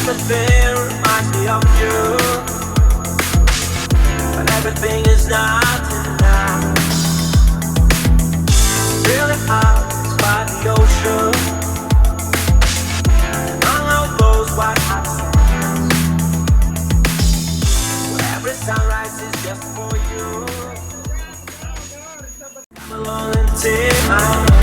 Everything reminds me of you, but everything is not enough. Feeling out by the ocean, among all those white hot sands, where every sunrise is just for you. Come along and take my hand.